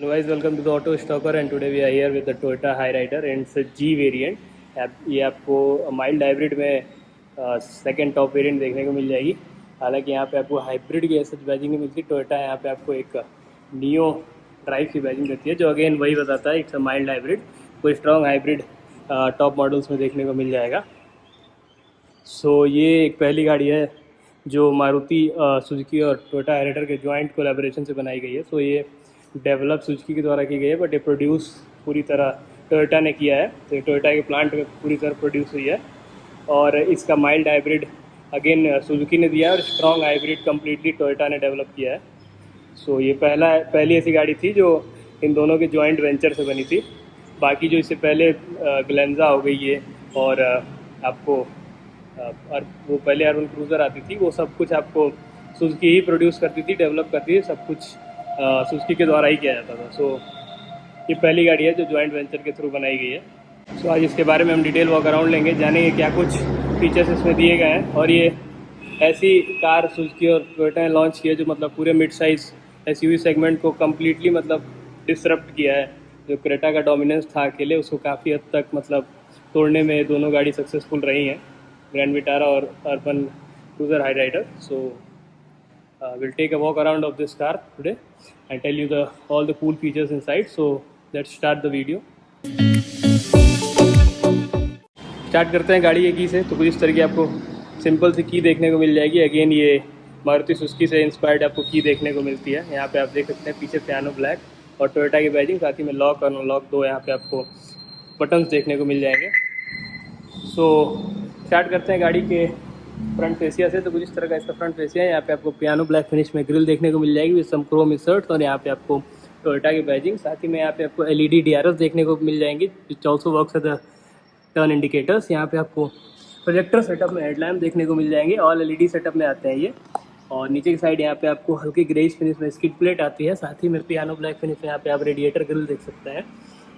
Hello guys, welcome to the Auto Stalker and today we are here with the Toyota Hyryder and it's a G variant. ये आपको mild hybrid में second top variant देखने को मिल जाएगी। हालांकि यहाँ पे आपको हाइब्रिड की ऐसा बैजिंग नहीं मिलती। टोयोटा यहाँ पे आपको एक नियो ड्राइव की बैजिंग देती है जो अगेन वही बताता है इट्स अ माइल्ड हाइब्रिड। कोई स्ट्रॉन्ग हाइब्रिड टॉप मॉडल्स में देखने को मिल जाएगा। सो ये एक पहली गाड़ी है जो मारुति सुजुकी और टोयोटा हाइराइडर के जॉइंट कोलैबोरेशन से बनाई गई है। सो ये डेवलप सुजुकी के द्वारा की गई है बट ये प्रोड्यूस पूरी तरह टोयोटा ने किया है। तो ये टोयोटा के प्लांट में पूरी तरह प्रोड्यूस हुई है और इसका माइल्ड हाइब्रिड अगेन सुजुकी ने दिया है और स्ट्रॉन्ग हाइब्रिड कम्प्लीटली टोयोटा ने डेवलप किया है। सो ये पहली ऐसी गाड़ी थी जो इन दोनों के जॉइंट वेंचर से बनी थी। बाकी जो इससे पहले ग्लेंजा हो गई है और आपको और वो पहले अर्बन क्रूज़र आती थी, वो सब कुछ आपको सुजुकी ही प्रोड्यूस करती थी, डेवलप करती थी, सब कुछ सुजुकी के द्वारा ही किया जाता था। सो ये पहली गाड़ी है जो जॉइंट वेंचर के थ्रू बनाई गई है। सो आज इसके बारे में हम डिटेल वॉक अराउंड लेंगे, जानेंगे क्या कुछ फीचर्स इसमें दिए गए हैं। और ये ऐसी कार सुजुकी और टोयोटा ने लॉन्च की है जो मतलब पूरे मिड साइज़ एसयूवी सेगमेंट को कम्प्लीटली मतलब डिसरप्ट किया है। जो क्रेटा का डोमिनेंस था अकेले, उसको काफ़ी हद तक मतलब तोड़ने में दोनों गाड़ी सक्सेसफुल रही हैं, ग्रैंड विटारा और urban cruiser Hyryder. So we'll take a walk around of this car today and tell you all the cool features inside. So let's start the video. Start करते हैं गाड़ी की से। तो कुछ इस तरह की आपको सिंपल सी की देखने को मिल जाएगी। अगेन ये मारुति सुजुकी से इंस्पायर्ड आपको की देखने को मिलती है। यहाँ पे आप देख सकते हैं पीछे पियानो ब्लैक और टोयोटा की बैजिंग, साथ ही में लॉक और अनलॉक दो यहाँ पे आपको बटन्स देखने को मिल जाएंगे। सो स्टार्ट करते हैं गाड़ी के फ्रंट फेसिया से। तो कुछ इस तरह का इसका फ्रंट फेसिया है। यहाँ पे आपको पियानो ब्लैक फिनिश में ग्रिल देखने को मिल जाएगी विद सम क्रोम इंसर्ट्स और यहाँ पे आपको टोयोटा की बैजिंग, साथ ही में यहाँ पे आपको एलईडी डीआरएस देखने को मिल जाएंगी which also works as the turn indicators. यहाँ पे आपको प्रोजेक्टर सेटअप में हेडलैम्प देखने को मिल जाएंगे, ऑल एलईडी सेटअप में आते हैं ये। और नीचे की साइड यहाँ पे आपको हल्की ग्रेइश फिनिश में स्किड प्लेट आती है, साथ ही में पियानो ब्लैक फिनिश में यहाँ पे आप रेडिएटर ग्रिल देख सकते हैं।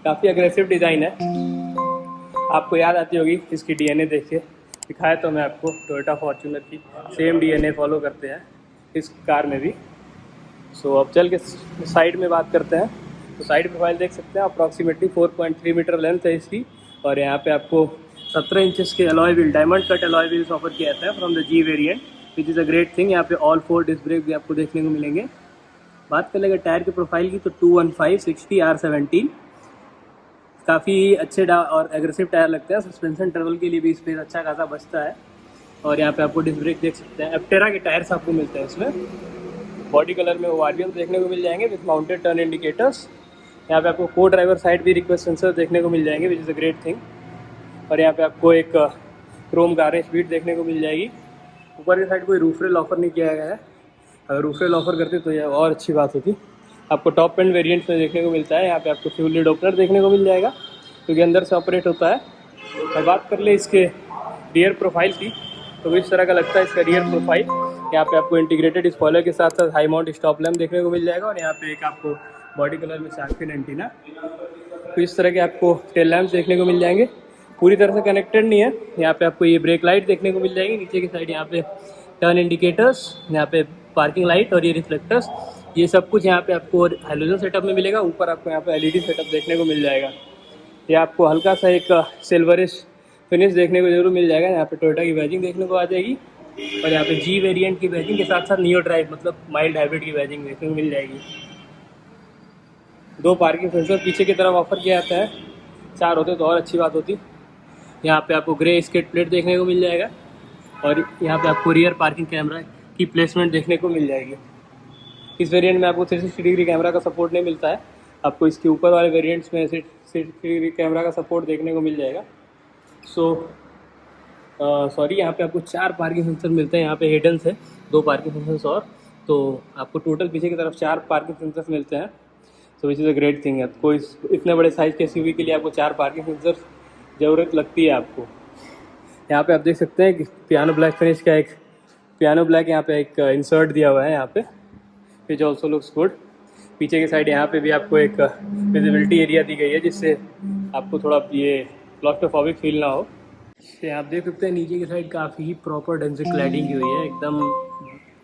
काफ़ी अग्रेसिव डिज़ाइन है, आपको याद आती होगी इसकी डीएनए देखिए। दिखाया तो मैं आपको टोयोटा फॉर्च्यूनर की सेम डीएनए फॉलो करते हैं इस कार में भी। सो अब चल के साइड में बात करते हैं। तो साइड प्रोफाइल देख सकते हैं, अप्रॉक्सीमेटली 4.3 मीटर लेंथ है इसकी और यहाँ पे आपको 17 इंचेस के alloy wheel, diamond cut alloy wheels offer किया जाता है from the G variant which is a great thing. यहाँ पे ऑल 4 डिस्क ब्रेक भी आपको देखने को मिलेंगे। बात कर लेंगे टायर के प्रोफाइल की तो 215/60 R17 काफ़ी अच्छे और एग्रेसिव टायर लगते हैं। सस्पेंशन ट्रेवल के लिए भी स्पेस अच्छा खासा बचता है। और यहाँ पे आपको डिस्क ब्रेक देख सकते हैं, एप्टेरा के टायर्स आपको मिलते हैं इसमें। बॉडी कलर में ओआरवीएम देखने को मिल जाएंगे विथ माउंटेड टर्न इंडिकेटर्स। यहाँ पे आपको को ड्राइवर साइड भी रिक्वेस्ट सेंसर देखने को मिल जाएंगे विच इज़ अ ग्रेट थिंग। और यहाँ पे आपको एक क्रोम गार्निश बीट देखने को मिल जाएगी। ऊपर की साइड कोई रूफ रेल ऑफर नहीं किया गया है, अगर रूफ रेल ऑफर करते तो यह और अच्छी बात होती। आपको टॉप एंड वेरिएंट्स में देखने को मिलता है। यहाँ पे आपको फ्यूल लिड ओपनर देखने को मिल जाएगा क्योंकि अंदर से ऑपरेट होता है। और बात कर ले इसके रियर प्रोफाइल की तो इस तरह का लगता है इसका रियर प्रोफाइल। यहाँ पे आपको इंटीग्रेटेड स्पॉइलर के साथ साथ हाई माउंट स्टॉप लैम्प देखने को मिल जाएगा और यहाँ पे एक आपको बॉडी कलर में शार्क फिन एंटीना। तो इस तरह के आपको टेल लैम्प देखने को मिल जाएंगे, पूरी तरह से कनेक्टेड नहीं है। यहाँ पे आपको ये ब्रेक लाइट देखने को मिल जाएगी, नीचे की साइड यहाँ पे टर्न इंडिकेटर्स, यहाँ पे पार्किंग लाइट और ये रिफ्लेक्टर्स, ये सब कुछ यहाँ पे आपको हेलोजन सेटअप में मिलेगा। ऊपर आपको यहाँ पे एलईडी सेटअप देखने को मिल जाएगा। ये आपको हल्का सा एक सिल्वरिश फिनिश देखने को जरूर मिल जाएगा। यहाँ पे टोयोटा की बैजिंग देखने को आ जाएगी और यहाँ पे जी वेरिएंट की बैजिंग के साथ साथ नियो ड्राइव मतलब माइल्ड हाइब्रिड की बैजिंग देखने को मिल जाएगी। 2 पार्किंग सेंसर पीछे की तरफ ऑफर किया जाता है, 4 होते तो और अच्छी बात होती। यहाँ पे आपको ग्रे स्किड प्लेट देखने को मिल जाएगा और यहाँ पे आपको रियर पार्किंग कैमरा की प्लेसमेंट देखने को मिल जाएगी। इस वेरिएंट में आपको 360 डिग्री कैमरा का सपोर्ट नहीं मिलता है, आपको इसके ऊपर वाले वेरिएंट्स में 360 डिग्री कैमरा का सपोर्ट देखने को मिल जाएगा। सॉरी यहाँ पे आपको 4 पार्किंग सेंसर मिलते हैं। यहाँ पे हिडन से 2 पार्किंग सेंसर्स और तो आपको टोटल पीछे की तरफ 4 पार्किंग सेंसर्स मिलते हैं। So which is a great thing है। कोई इतने बड़े साइज़ के एसयूवी के लिए आपको 4 पार्किंग सेंसर ज़रूरत लगती है आपको। यहाँ पे आप देख सकते हैं कि पियानो ब्लैक फिनिश का एक पियानो ब्लैक यहाँ पे एक इंसर्ट दिया हुआ है यहाँ पे विच ऑल्सो लुक्स गुड। पीछे की साइड यहाँ पे भी आपको एक विजिबिलिटी एरिया दी गई है जिससे आपको थोड़ा ये क्लॉस्ट्रोफोबिक फील ना हो। ये आप देख सकते हैं नीचे की साइड काफ़ी ही प्रॉपर ढंग से क्लैडिंग की हुई है। एकदम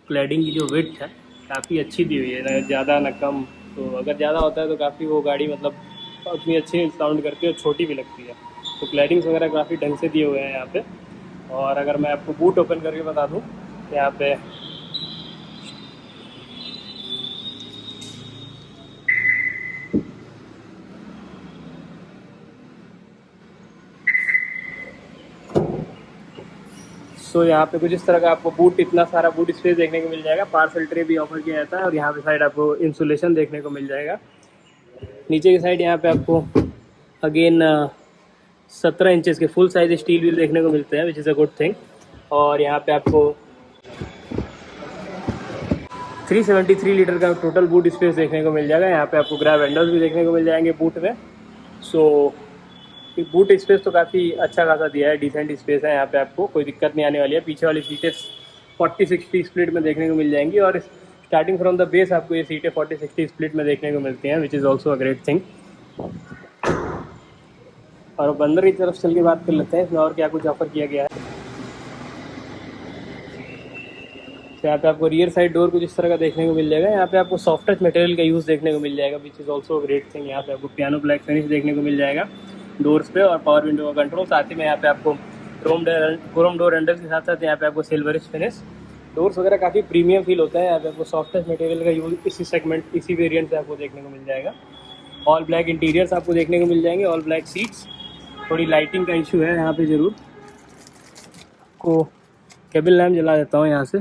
क्लैडिंग की जो विड्थ है काफ़ी अच्छी दी हुई है, ना ज़्यादा ना कम, तो अगर ज़्यादा होता है तो काफ़ी वो गाड़ी मतलब उतनी अच्छी साउंड करती है और छोटी भी लगती है। तो क्लैडिंग्स वगैरह काफ़ी ढंग से दिए हुए हैं यहाँ पे। और अगर मैं आपको बूट ओपन करके बता दूँ तो यहाँ पे यहाँ पे कुछ इस तरह का आपको बूट, इतना सारा बूट स्पेस देखने को मिल जाएगा। पार्सल ट्रे भी ऑफर किया जाता है और यहाँ पे साइड आपको इंसुलेशन देखने को मिल जाएगा। नीचे की साइड यहाँ पे आपको अगेन 17 इंचेस के फुल साइज स्टील व्हील देखने को मिलते हैं, विच इज़ अ गुड थिंग। और यहाँ पे आपको 373 लीटर का टोटल बूट स्पेस देखने को मिल जाएगा। यहाँ पे आपको ग्रैब हैंडल्स भी देखने को मिल जाएंगे बूट में। सो बूट स्पेस तो काफ़ी अच्छा खासा दिया है, डिसेंट स्पेस है। यहाँ पे आपको कोई दिक्कत नहीं आने वाली है। पीछे वाली सीटें 40-60 स्प्लिट में देखने को मिल जाएंगी और स्टार्टिंग फ्रॉम द बेस आपको ये सीटें 40-60 स्प्लिट में देखने को मिलती हैं, विच is also a great thing. और अब अंदर की तरफ चल के बात कर लेते हैं इसमें और क्या कुछ ऑफर किया गया है। तो यहाँ पे आपको रियर साइड डोर कुछ इस तरह का देखने को मिल जाएगा। यहाँ पे आपको सॉफ्ट टच मटेरियल का यूज़ देखने को मिल जाएगा, which is also great thing. यहाँ पे आपको पियानो ब्लैक फिनिश देखने को मिल जाएगा डोर्स पे और पावर विंडो का कंट्रोल। साथ ही में यहाँ पे आपको क्रोम डोर हैंडल के साथ साथ यहाँ पे आपको सिल्वरिश फिनिश डोर्स वगैरह काफ़ी प्रीमियम फील होता है। यहाँ पे आपको सॉफ्ट टच मटेरियल का यूज़ इसी सेगमेंट, इसी वेरिएंट से आपको देखने को मिल जाएगा। ऑल ब्लैक इंटीरियर्स आपको देखने को मिल जाएंगे, ऑल ब्लैक सीट्स। थोड़ी लाइटिंग का इशू है यहाँ पे ज़रूर, को केबिन लैम्प जला देता हूँ यहाँ से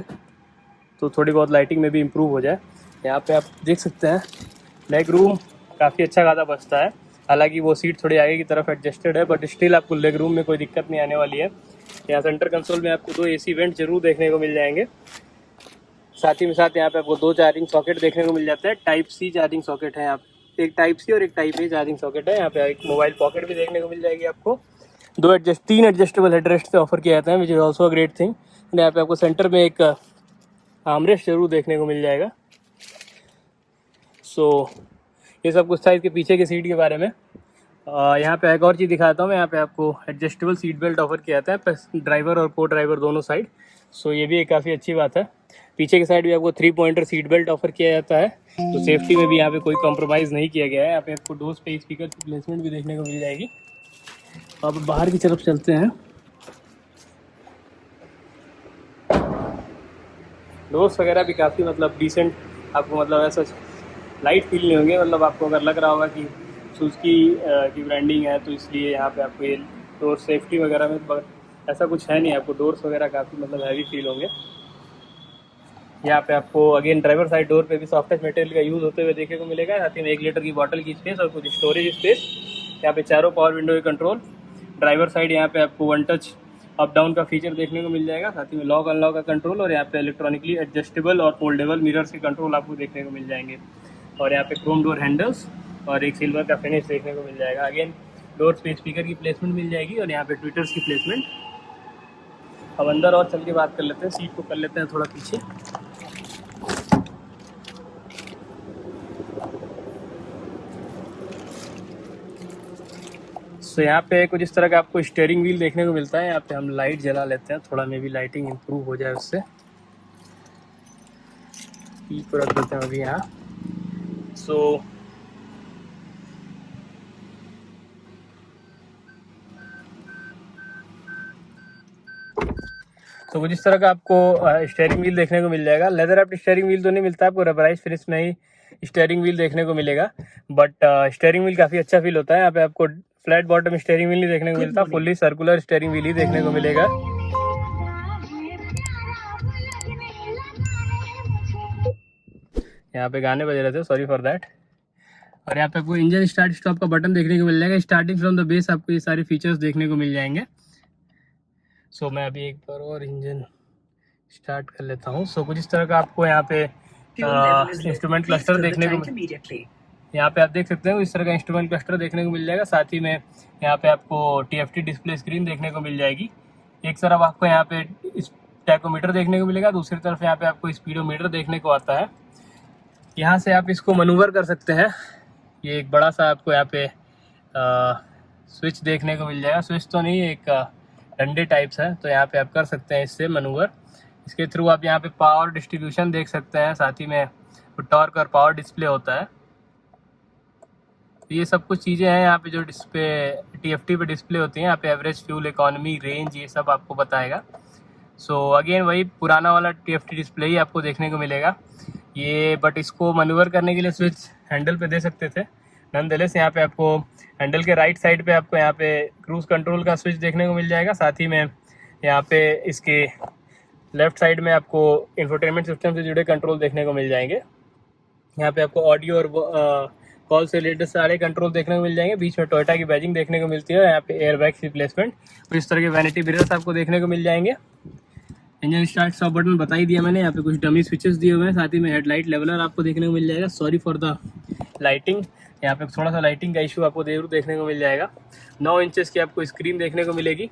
तो थोड़ी बहुत लाइटिंग में भी इम्प्रूव हो जाए। यहाँ पे आप देख सकते हैं लेग रूम काफ़ी अच्छा खासा बचता है। हालांकि वो सीट थोड़ी आगे की तरफ एडजस्टेड है, बट स्टिल आपको लेग रूम में कोई दिक्कत नहीं आने वाली है। यहाँ सेंटर कंसोल में आपको 2 AC वेंट जरूर देखने को मिल जाएंगे। साथ ही में साथ यहाँ पे आपको 2 चार्जिंग सॉकेट देखने को मिल जाता है। टाइप C चार्जिंग सॉकेट है, यहाँ पे एक टाइप C और एक टाइप A चार्जिंग सॉकेट है। यहाँ पे एक मोबाइल पॉकेट भी देखने को मिल जाएगी आपको। 3 एडजस्टेबल हेडरेस्ट से ऑफर किया जाता है, विच is also a great thing. यहाँ पे आपको सेंटर में एक आर्मरेस्ट जरूर देखने को मिल जाएगा। ये सब कुछ था इसके पीछे की सीट के बारे में। यहाँ पे एक और चीज़ दिखाता हूँ मैं। यहाँ पे आपको एडजस्टेबल सीट बेल्ट ऑफर किया जाता है प्लस ड्राइवर और को ड्राइवर दोनों साइड। ये भी एक काफ़ी अच्छी बात है। पीछे की साइड भी आपको 3 पॉइंटर सीट बेल्ट ऑफर किया जाता है, तो सेफ्टी में भी यहाँ पे कोई कॉम्प्रोमाइज़ नहीं किया गया है। यहाँ पे आपको डोर्स पे स्पीकर की प्लेसमेंट भी देखने को मिल जाएगी। अब बाहर की तरफ चलते हैं। डोर्स वगैरह भी काफ़ी मतलब डिसेंट, आपको मतलब ऐसा लाइट फील नहीं होंगे। मतलब आपको अगर लग रहा होगा कि सुजुकी की ब्रांडिंग है तो इसलिए यहाँ पे आपको ये डोर सेफ्टी वगैरह में ऐसा कुछ है नहीं। आपको डोर्स वगैरह काफ़ी मतलब हैवी फील होंगे। यहाँ पे आपको अगेन ड्राइवर साइड डोर पे भी सॉफ्ट टच मटेरियल का यूज़ होते हुए देखने को मिलेगा। साथ ही में 1 लीटर की बॉटल की स्पेस और कुछ स्टोरेज स्पेस। यहाँ पे चारों पावर विंडो के कंट्रोल। ड्राइवर साइड यहाँ पे आपको 1 टच अप डाउन का फीचर देखने को मिल जाएगा। साथ ही में लॉक अनलॉक का कंट्रोल और यहाँ पे इलेक्ट्रॉनिकली एडजस्टेबल और फोल्डेबल मिरर्स के कंट्रोल आपको देखने को मिल जाएंगे। और यहाँ पे क्रोम डोर हैंडल्स और एक सिल्वर का फिनिश देखने को मिल जाएगा। अगेन डोर पे स्पीकर की प्लेसमेंट मिल जाएगी और यहाँ पे ट्विटर्स की प्लेसमेंट। अब अंदर और चल के बात कर लेते हैं। सीट को कर लेते हैं थोड़ा पीछे। यहाँ पे कुछ इस तरह का आपको स्टीयरिंग व्हील देखने को मिलता है। यहाँ पे हम लाइट जला लेते हैं, थोड़ा मे भी लाइटिंग इम्प्रूव हो जाए उससे। को रख देते हैं अभी यहाँ। तो कुछ इस तरह का आपको स्टीयरिंग व्हील देखने को मिल जाएगा। लेदर रैप्ड स्टीयरिंग व्हील तो नहीं मिलता, आपको रबराइज फिनिश में ही स्टीयरिंग व्हील देखने को मिलेगा। बट स्टीयरिंग व्हील काफ़ी अच्छा फील होता है। यहाँ पे आपको फ्लैट बॉटम स्टीयरिंग व्हील नहीं देखने को मिलता, फुल्ली सर्कुलर स्टीयरिंग व्हील ही देखने को मिलेगा। यहाँ पे गाने बज रहे थे, सॉरी फॉर दैट। और यहाँ पे आपको इंजन स्टार्ट स्टॉप का बटन देखने को मिल जाएगा। स्टार्टिंग फ्रॉम द बेस आपको ये सारे फीचर्स देखने को मिल जाएंगे। मैं अभी एक बार और इंजन स्टार्ट कर लेता हूँ। कुछ इस तरह का आपको यहाँ पे इंस्ट्रूमेंट क्लस्टर देखने को, यहाँ पे आप देख सकते हैं इस तरह का इंस्ट्रूमेंट क्लस्टर देखने को मिल जाएगा। साथ ही में यहाँ पे आपको TFT डिस्प्ले स्क्रीन देखने को मिल जाएगी। एक तरफ आपको यहाँ पे टैकोमीटर देखने को मिलेगा, दूसरी तरफ यहाँ पे आपको स्पीडोमीटर देखने को आता है। यहाँ से आप इसको मनूवर कर सकते हैं। ये एक बड़ा सा आपको यहाँ पे स्विच देखने को मिल जाएगा। स्विच तो नहीं, एक डंडे टाइप्स है, तो यहाँ पे आप कर सकते हैं इससे मनूवर। इसके थ्रू आप यहाँ पे पावर डिस्ट्रीब्यूशन देख सकते हैं। साथ ही में टॉर्क और पावर डिस्प्ले होता है। तो ये सब कुछ चीज़ें हैं यहाँ पे जो डिस्प्ले TFT पे डिस्प्ले होती हैं। यहाँ पे एवरेज फ्यूल इकोनॉमी, रेंज, ये सब आपको बताएगा। सो अगेन वही पुराना वाला TFT डिस्प्ले ही आपको देखने को मिलेगा ये, बट इसको मनूवर करने के लिए स्विच हैंडल पे दे सकते थे। नॉनदलेस यहाँ पे आपको हैंडल के राइट साइड पे आपको यहाँ पे क्रूज़ कंट्रोल का स्विच देखने को मिल जाएगा। साथ ही में यहाँ पे इसके लेफ्ट साइड में आपको इंफोटेनमेंट सिस्टम से जुड़े कंट्रोल देखने को मिल जाएंगे। यहाँ पे आपको ऑडियो और कॉल से रिलेटेड सारे कंट्रोल देखने को मिल जाएंगे। बीच में टोयोटा की बैजिंग देखने को मिलती है। यहाँ पे एयरबैग रिप्लेसमेंट और इस तरह के वैनिटी मिरर्स आपको देखने को मिल जाएंगे। इंजन स्टार्ट स्टॉप बटन बता ही दिया मैंने। यहाँ पे कुछ डमी स्विचेस दिए हुए हैं। साथ ही में हेडलाइट लेवलर आपको देखने को मिल जाएगा। सॉरी फॉर द लाइटिंग, यहाँ पे थोड़ा सा लाइटिंग का इशू आपको जरूर देखने को मिल जाएगा। 9 इंचेस की आपको स्क्रीन देखने को मिलेगी।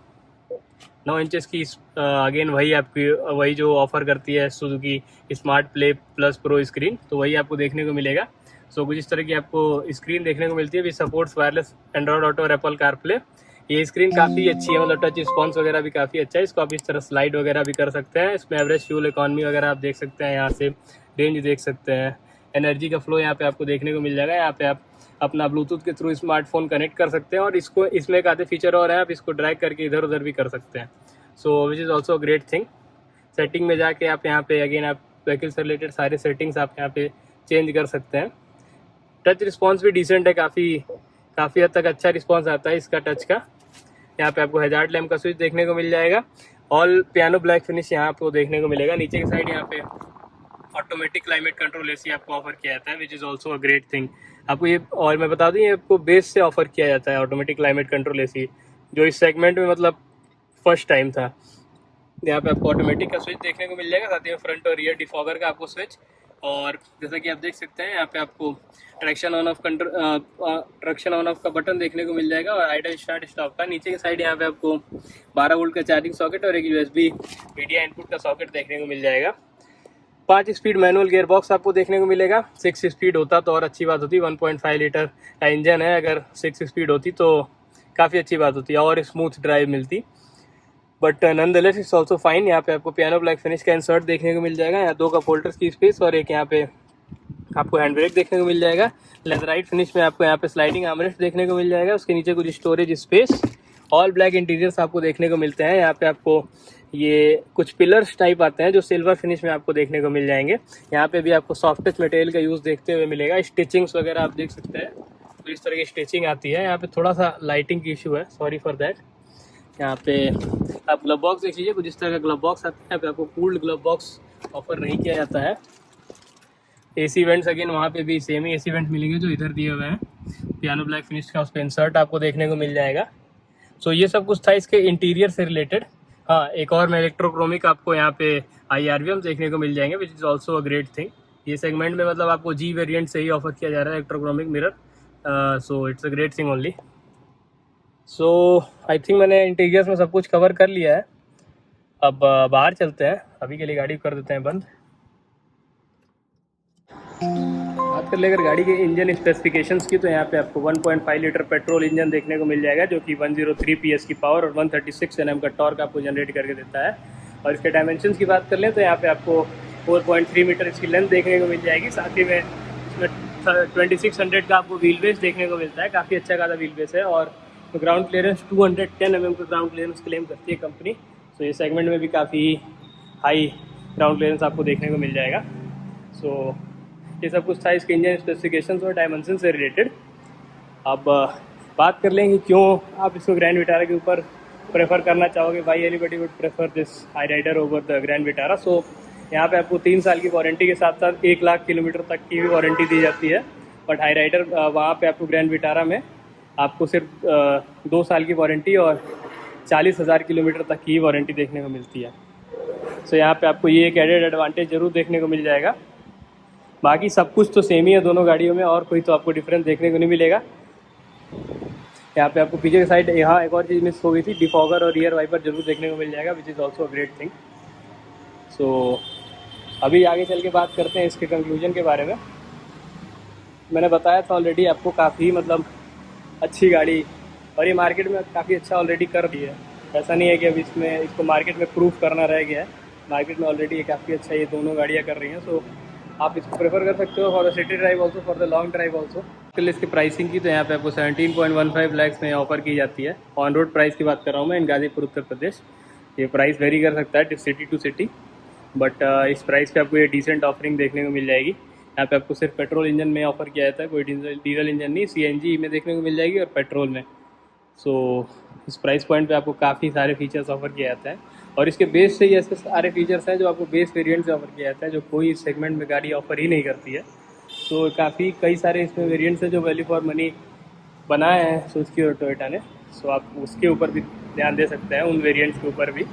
9 इंचेस की अगेन वही आपकी वही जो ऑफर करती है Suzuki smart play plus pro screen, तो वही आपको देखने को मिलेगा। सो कुछ इस तरह की आपको स्क्रीन देखने को मिलती है। Which supports wireless Android auto और एप्पल कारप्ले। ये स्क्रीन काफ़ी अच्छी है, मतलब टच रिस्पॉन्स वगैरह भी काफ़ी अच्छा है। इसको आप इस तरह स्लाइड वगैरह भी कर सकते हैं। इसमें एवरेज फ्यूल इकॉनमी वगैरह आप देख सकते हैं, यहाँ से रेंज देख सकते हैं, एनर्जी का फ्लो यहाँ पे आपको देखने को मिल जाएगा। यहाँ पे आप अपना ब्लूटूथ के थ्रू स्मार्टफोन कनेक्ट कर सकते हैं और इसको इसमें एक आधे फीचर और है, आप इसको ड्रैग करके इधर उधर भी कर सकते हैं। So which is also great thing. Setting में जाके आप यहाँ पे अगेन आप व्हीकल से रिलेटेड सारे सेटिंग्स आप यहाँ पे चेंज कर सकते हैं। टच रिस्पॉन्स भी डिसेंट है, काफ़ी हद तक अच्छा रिस्पॉन्स आता है इसका टच का। यहाँ पे आपको हैजार्ड लैम्प का स्विच देखने को मिल जाएगा। ऑल पियानो ब्लैक फिनिश यहाँ आपको देखने को मिलेगा। नीचे की साइड यहाँ पे ऑटोमेटिक क्लाइमेट कंट्रोल AC आपको ऑफर किया जाता है, विच is also a great thing. आपको ये, और मैं बता दूँ, ये आपको बेस से ऑफर किया जाता है ऑटोमेटिक क्लाइमेट कंट्रोल AC, जो इस सेगमेंट में मतलब फर्स्ट टाइम था। यहाँ पे आपको ऑटोमेटिक का स्विच देखने को मिल जाएगा। साथ ही में फ्रंट और रियर डिफॉगर का आपको स्विच, और जैसा कि आप देख सकते हैं यहाँ पे आपको ट्रैक्शन ऑन ऑफ का बटन देखने को मिल जाएगा और आइडल स्टार्ट स्टॉप का। नीचे की साइड यहाँ पे आपको 12 वोल्ट का चार्जिंग सॉकेट और एक USB मीडिया इनपुट का सॉकेट देखने को मिल जाएगा। 5 स्पीड मैनुअल गियर बॉक्स आपको देखने को मिलेगा। 6 स्पीड होता तो और अच्छी बात होती। 1.5 लीटर का इंजन है, अगर 6 स्पीड होती तो काफ़ी अच्छी बात होती और स्मूथ ड्राइव मिलती, but nonetheless it's also fine. यहाँ पे आपको पियानो ब्लैक फिनिश का इंसर्ट देखने को मिल जाएगा। यहाँ 2 कप होल्डर्स की स्पेस और एक यहाँ पे आपको हैंड ब्रेक देखने को मिल जाएगा। लेदराइट फिनिश में आपको यहाँ पे स्लाइडिंग आर्मरेस्ट देखने को मिल जाएगा। उसके नीचे कुछ storage space, all black interiors आपको देखने को मिलते हैं। यहाँ पे आपको ये कुछ पिलर्स टाइप आते हैं जो सिल्वर फिनिश में आपको देखने को मिल जाएंगे। यहाँ पे भी आपको सॉफ्ट टच मटेरियल का यूज़ देखते हुए मिलेगा। स्टिचिंग्स वगैरह आप देख सकते हैं, तो इस तरह की स्टिचिंग आती है। यहाँ पे थोड़ा सा लाइटिंग की इशू है, सॉरी फॉर दैट। यहाँ पे आप ग्लव बॉक्स देख लीजिए, कुछ इस तरह का ग्लव बॉक्स आता है। यहाँ पे आपको कूल्ड ग्लव बॉक्स ऑफर नहीं किया जाता है। AC वेंट्स अगेन वहाँ पे भी सेम ही AC वेंट मिलेंगे जो इधर दिए हुए हैं। पियानो ब्लैक फिनिश का उस पर इंसर्ट आपको देखने को मिल जाएगा। सो ये सब कुछ था इसके इंटीरियर से रिलेटेड। हाँ, एक और में इलेक्ट्रोक्रोमिक आपको यहाँ पे IRVM देखने को मिल जाएंगे, विच is also a great thing. ये सेगमेंट में मतलब आपको G वेरिएंट से ही ऑफर किया जा रहा है electrochromic mirror. So it's a great thing only. So I think मैंने इंटीरियर्स में सब कुछ कवर कर लिया है। अब बाहर चलते हैं, अभी के लिए गाड़ी कर देते हैं बंद। बात कर ले अगर गाड़ी के इंजन स्पेसिफिकेशंस की, तो यहाँ पे आपको 1.5 लीटर पेट्रोल इंजन देखने को मिल जाएगा जो कि 103 PS की पावर और 136 Nm का टॉर्क आपको जनरेट करके देता है। और इसके डायमेंशंस की बात कर लें तो यहाँ पे आपको 4.3 मीटर इसकी लेंथ देखने को मिल जाएगी। साथ ही में इसमें 2600 का आपको व्हील बेस देखने को मिलता है, काफ़ी अच्छा खासा व्हील बेस है। और ग्राउंड क्लियरेंस 210 mm का ग्राउंड क्लियरेंस क्लेम करती है कंपनी। सो ये सेगमेंट में भी काफ़ी हाई ग्राउंड क्लियरेंस आपको देखने को मिल जाएगा। सो ये सब कुछ था इसके इंजन स्पेसिफिकेशंस और डायमेंशन से रिलेटेड। अब बात कर लें कि क्यों आप इसको ग्रैंड विटारा के ऊपर प्रेफर करना चाहोगे। Why anybody would prefer this Hyryder over the Grand Vitara. So यहाँ पे आपको 3 साल की वारंटी के साथ साथ 1 लाख किलोमीटर तक की भी वारंटी दी जाती है। बट हाई राइडर वहाँ पे आपको ग्रैंड विटारा में आपको सिर्फ 2 साल की वारंटी और 40,000 किलोमीटर तक की वारंटी देखने को मिलती है। सो यहाँ पे आपको ये एक एडेड एडवांटेज ज़रूर देखने को मिल जाएगा। बाकी सब कुछ तो सेम ही है दोनों गाड़ियों में, और कोई तो आपको डिफरेंस देखने को नहीं मिलेगा। यहाँ पे आपको पीछे की साइड यहाँ एक और चीज़ मिस हो गई थी, डिफॉगर और रियर वाइपर जरूर देखने को मिल जाएगा, which is also a great thing. So अभी आगे चल के बात करते हैं इसके कंक्लूजन के बारे में। मैंने बताया था ऑलरेडी आपको, काफ़ी मतलब अच्छी गाड़ी, और ये मार्केट में काफ़ी अच्छा ऑलरेडी कर दी है। ऐसा नहीं है कि अब इसको मार्केट में प्रूफ करना रह गया है। मार्केट में ऑलरेडी ये काफ़ी अच्छा ये दोनों गाड़ियाँ कर रही हैं। सो आप इसको प्रेफर कर सकते हो for the city drive also, for the long drive also. कल इसके प्राइसिंग की तो यहाँ पे आपको 17.15 लाख में ऑफर की जाती है। ऑन रोड प्राइस की बात कर रहा हूँ मैं, इन गाजीपुर उत्तर प्रदेश। ये प्राइस वेरी कर सकता है सिटी टू सिटी, बट इस प्राइस पे आपको ये डिसेंट ऑफरिंग देखने को मिल जाएगी। यहाँ पे आपको सिर्फ पेट्रोल इंजन में ऑफर किया जाता है, कोई डीजल इंजन नहीं, CNG में देखने को मिल जाएगी और पेट्रोल में। सो इस प्राइस पॉइंट पे आपको काफ़ी सारे फीचर्स ऑफर किया जाता है, और इसके बेस से ही ऐसे सारे फीचर्स हैं जो आपको बेस वेरिएंट से ऑफर किया जाता है, जो कोई इस सेगमेंट में गाड़ी ऑफर ही नहीं करती है। सो कई सारे इसमें वेरिएंट्स हैं जो वैल्यू फॉर मनी बनाए हैं सुजुकी और टोयोटा ने। सो आप उसके ऊपर भी ध्यान दे सकते हैं, उन वेरिएंट्स के ऊपर भी।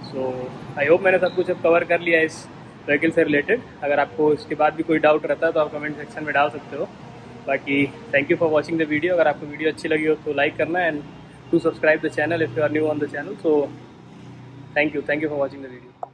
सो आई होप मैंने सब कुछ अब कवर कर लिया है इस व्हीकल से रिलेटेड। अगर आपको इसके बाद भी कोई डाउट रहता है तो आप कमेंट सेक्शन में डाल सकते हो। बाकी thank you for watching the video. अगर आपको वीडियो अच्छी लगी हो तो लाइक करना, and to subscribe the channel if you are new on the channel. So thank you for watching the video.